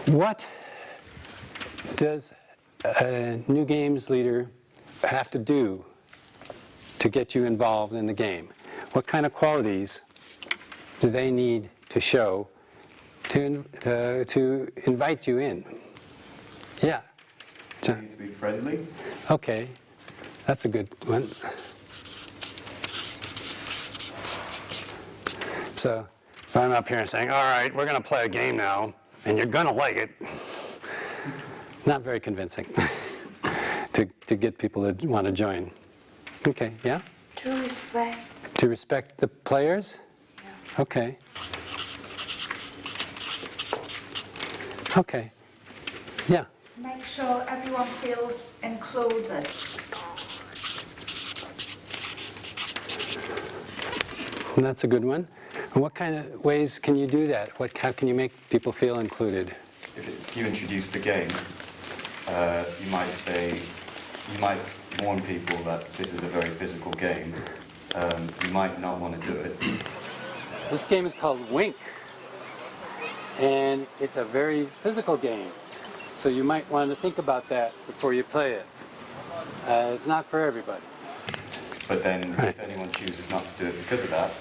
What does a new games leader have to do to get you involved in the game? What kind of qualities do they need to show to invite you in? Yeah. They need to be friendly. Okay, that's a good one. So if I'm up here and saying, all right, we're going to play a game now, and you're going to like it, not very convincing to get people to want to join. Okay, yeah? To respect. To respect the players? Yeah. Okay. Okay. Yeah. Make sure everyone feels included. And that's a good one. And what kind of ways can you do that? How can you make people feel included? If you introduce the game, you might warn people that this is a very physical game. You might not want to do it. This game is called Wink, and it's a very physical game. So you might want to think about that before you play it. It's not for everybody. But then if anyone chooses not to do it because of that,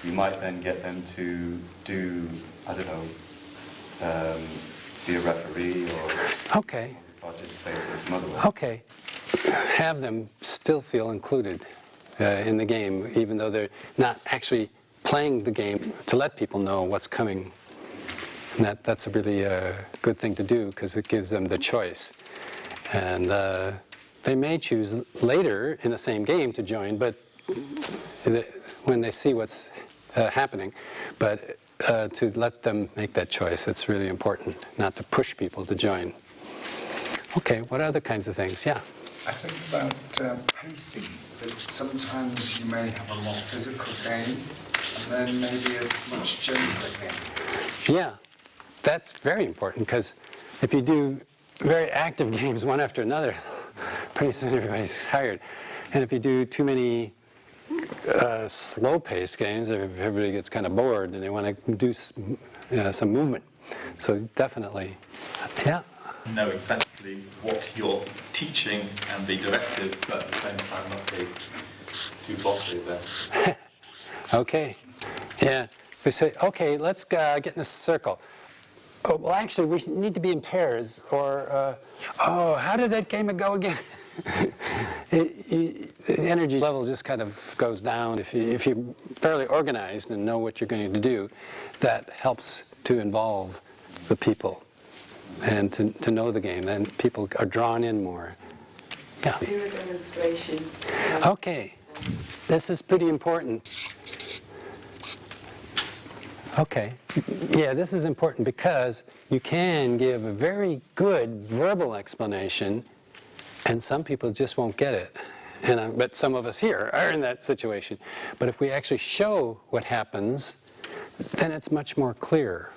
you might then get them to do, I don't know, be a referee or participate in some other way. Okay. Have them still feel included in the game, even though they're not actually playing the game, to let people know what's coming. And that's a really good thing to do, because it gives them the choice. And they may choose later in the same game to join, but when they see what's happening. But to let them make that choice, it's really important, not to push people to join. Okay, what other kinds of things? Yeah? I think about pacing, that sometimes you may have a more physical game, and then maybe a much gentler game. Yeah, that's very important, because if you do very active games one after another, pretty soon everybody's tired. And if you do too many slow-paced games, everybody gets kind of bored and they want to do some movement. So definitely, yeah. Know exactly what you're teaching and be directive, but at the same time not be too bossy there. Okay, yeah. If we say, okay, let's get in a circle. Oh, well, actually, we need to be in pairs. Or, oh, how did that game go again? The energy level just kind of goes down. If you're fairly organized and know what you're going to do, that helps to involve the people and to know the game. Then people are drawn in more. Yeah. Do a demonstration. Okay. This is pretty important. Okay. Yeah, this is important because you can give a very good verbal explanation, and some people just won't get it. But some of us here are in that situation. But if we actually show what happens, then it's much more clear.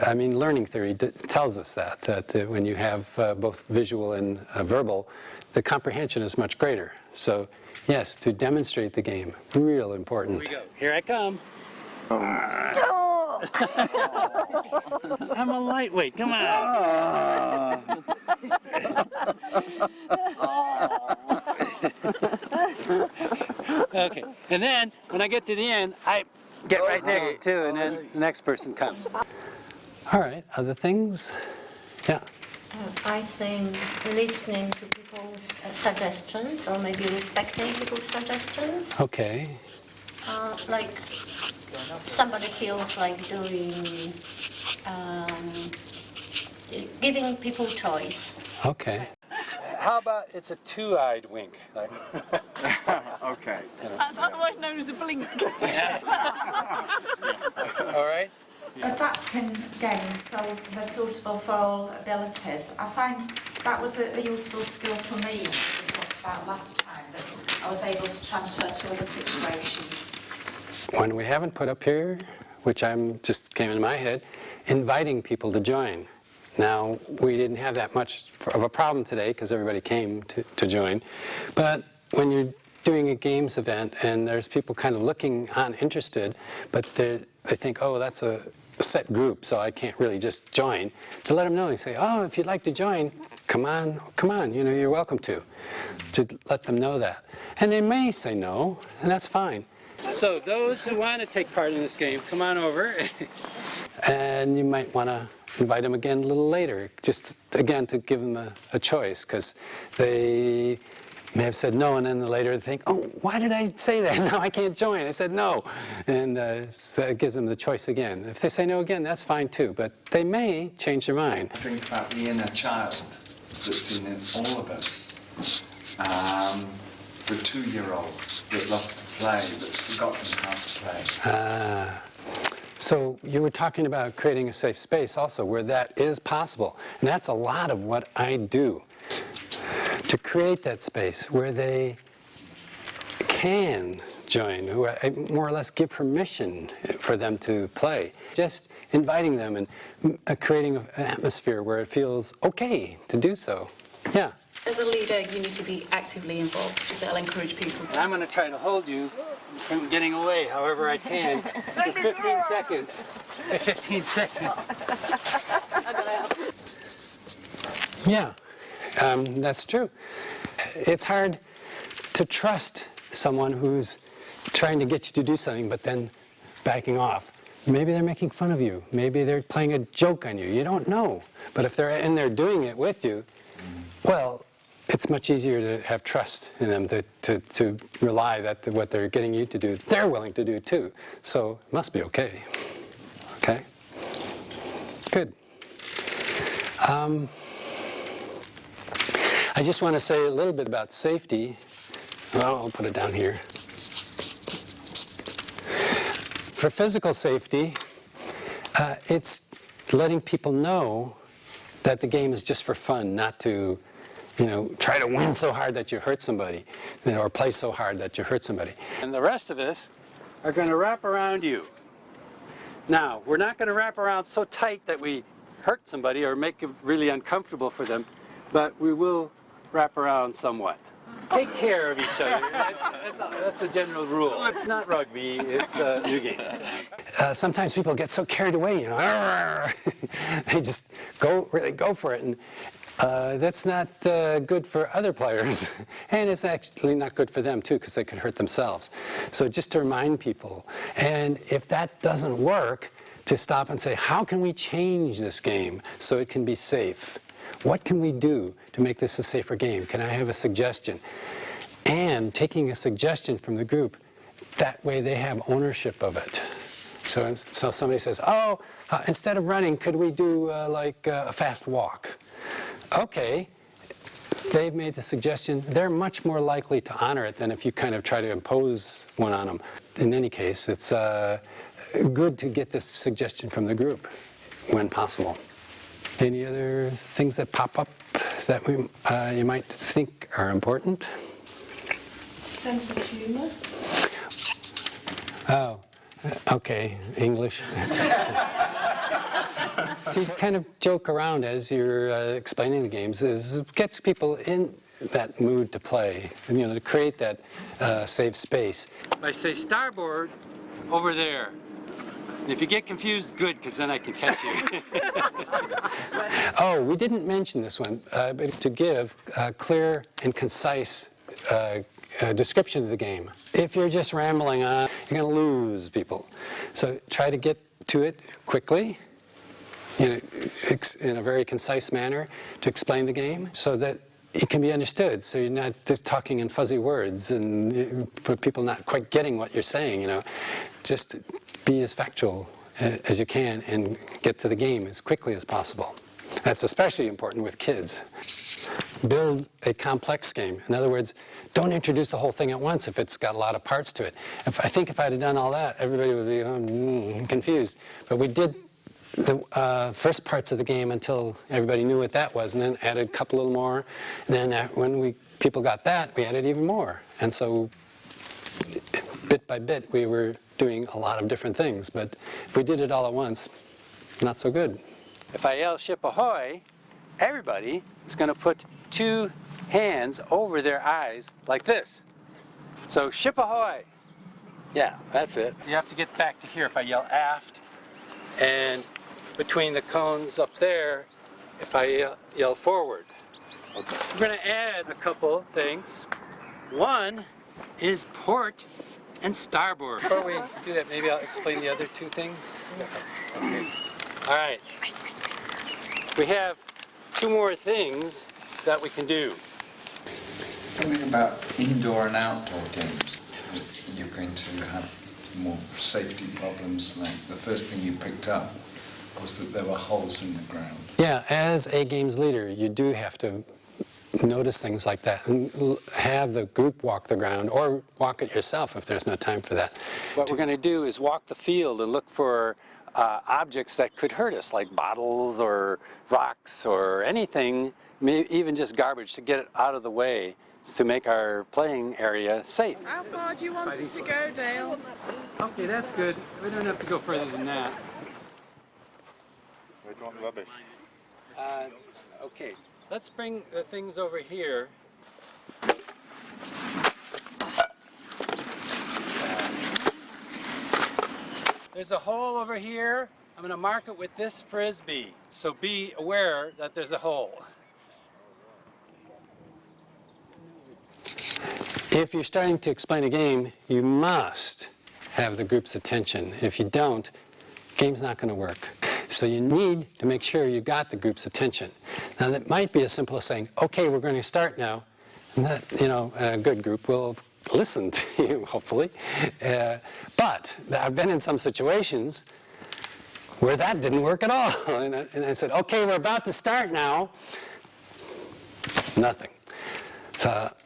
I mean, learning theory tells us that when you have both visual and verbal, the comprehension is much greater. So, yes, to demonstrate the game, real important. Here we go. Here I come. I'm a lightweight. Come on. Okay. And then, when I get to the end, I get right next to, and then the next person comes. All right. Other things? Yeah. I think listening to people's suggestions, or maybe respecting people's suggestions. Okay. Like somebody feels like doing, giving people choice. Okay. How about it's a two-eyed wink? Like, Okay. That's otherwise known as a blink. all right. Adapting games so they're suitable for all abilities. I find that was a useful skill for me, as we talked about last time, that I was able to transfer to other situations. One we haven't put up here, which just came in my head, inviting people to join. Now, we didn't have that much of a problem today because everybody came to join. But when you're doing a games event and there's people kind of looking on interested, but they think, oh, that's set group, so I can't really just join. To let them know, you say, oh, if you'd like to join, come on, you know, you're welcome to let them know that. And they may say no, and that's fine. So those who want to take part in this game, come on over. And you might want to invite them again a little later, just again to give them a choice, because they may have said no, and then later they think, oh, why did I say that? Now I can't join. I said no. And so it gives them the choice again. If they say no again, that's fine too, but they may change their mind. Think about the inner child that's in all of us. The 2-year-old that loves to play, that's forgotten how to play. So you were talking about creating a safe space also where that is possible. And that's a lot of what I do. To create that space where they can join, who I more or less give permission for them to play. Just inviting them and creating an atmosphere where it feels okay to do so. Yeah. As a leader, you need to be actively involved because that'll encourage people to. I'm going to try to hold you from getting away however I can for 15 seconds. 15 seconds. Yeah, that's true. It's hard to trust someone who's trying to get you to do something but then backing off. Maybe they're making fun of you. Maybe they're playing a joke on you. You don't know. But if they're in there doing it with you, well, it's much easier to have trust in them, to rely that what they're getting you to do, they're willing to do too. So it must be okay. Okay? Good. I just want to say a little bit about safety. Well, I'll put it down here. For physical safety, it's letting people know that the game is just for fun, not to try to win so hard that you hurt somebody, or play so hard that you hurt somebody. And the rest of us are going to wrap around you. Now, we're not going to wrap around so tight that we hurt somebody or make it really uncomfortable for them, but we will wrap around somewhat. Take care of each other. That's a general rule. It's not rugby, it's new games. Sometimes people get so carried away, they just really go for it. And that's not good for other players. And it's actually not good for them, too, because they could hurt themselves. So just to remind people, and if that doesn't work, to stop and say, how can we change this game so it can be safe? What can we do to make this a safer game? Can I have a suggestion? And taking a suggestion from the group, that way they have ownership of it. So somebody says, oh, instead of running, could we do like a fast walk? Okay, they've made the suggestion. They're much more likely to honor it than if you kind of try to impose one on them. In any case, it's good to get this suggestion from the group when possible. Any other things that pop up that you might think are important? Sense of humour. Oh, okay, English. To kind of joke around as you're explaining the games gets people in that mood to play, and to create that safe space. I say starboard over there. And if you get confused, good, because then I can catch you. Oh, we didn't mention this one, but to give a clear and concise description of the game. If you're just rambling on, you're going to lose people. So try to get to it quickly, in a very concise manner, to explain the game so that it can be understood. So you're not just talking in fuzzy words and people not quite getting what you're saying. Just be as factual as you can and get to the game as quickly as possible. That's especially important with kids. Build a complex game. In other words, don't introduce the whole thing at once if it's got a lot of parts to it. I think if I'd have done all that, everybody would be confused. But we did the first parts of the game until everybody knew what that was, and then added a couple little more. And then when people got that, we added even more. And so bit by bit, we were doing a lot of different things. But if we did it all at once, not so good. If I yell ship ahoy, everybody is going to put 2 hands over their eyes like this. So ship ahoy. Yeah, that's it. You have to get back to here if I yell aft. And between the cones up there, if I yell forward. Okay. We're going to add a couple things. One is port and starboard. Before we do that, maybe I'll explain the other two things. Okay. All right. We have two more things that we can do. Something about indoor and outdoor games. You're going to have more safety problems. Like the first thing you picked up was that there were holes in the ground. Yeah, as a games leader, you do have to notice things like that and have the group walk the ground or walk it yourself if there's no time for that. What we're going to do is walk the field and look for objects that could hurt us, like bottles or rocks or anything, even just garbage, to get it out of the way to make our playing area safe. How far do you want us to go, Dale? Okay, that's good. We don't have to go further than that. We don't want rubbish. Okay, let's bring the things over here. There's a hole over here. I'm going to mark it with this Frisbee, so be aware that there's a hole. If you're starting to explain a game, you must have the group's attention. If you don't, the game's not going to work. So you need to make sure you got the group's attention. Now that might be as simple as saying, okay, we're going to start now. And that, a good group will listen to you, hopefully. But I've been in some situations where that didn't work at all. And I said, okay, we're about to start now. Nothing.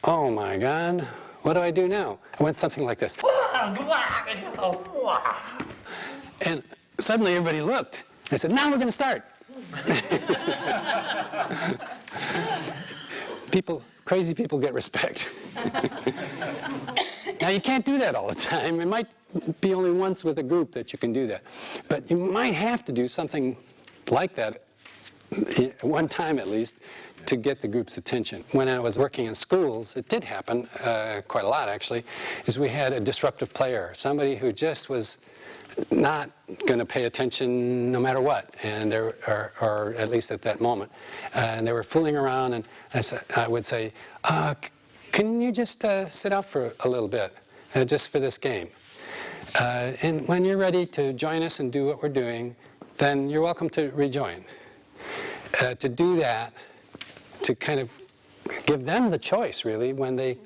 Oh my God, what do I do now? I went something like this. And suddenly everybody looked. I said, now we're going to start. Crazy people get respect. Now you can't do that all the time. It might be only once with a group that you can do that. But you might have to do something like that, one time at least, to get the group's attention. When I was working in schools, it did happen, quite a lot actually, is we had a disruptive player, somebody who just was not going to pay attention no matter what, and or at least at that moment. And they were fooling around, and I would say, can you just sit out for a little bit, just for this game? And when you're ready to join us and do what we're doing, then you're welcome to rejoin. To do that, to kind of give them the choice, really, when they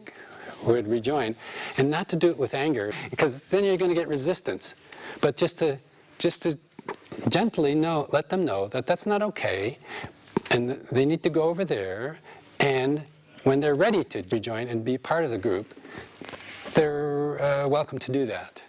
would rejoin, and not to do it with anger, because then you're going to get resistance. But just to gently let them know that that's not okay, and they need to go over there, and when they're ready to rejoin and be part of the group, they're welcome to do that.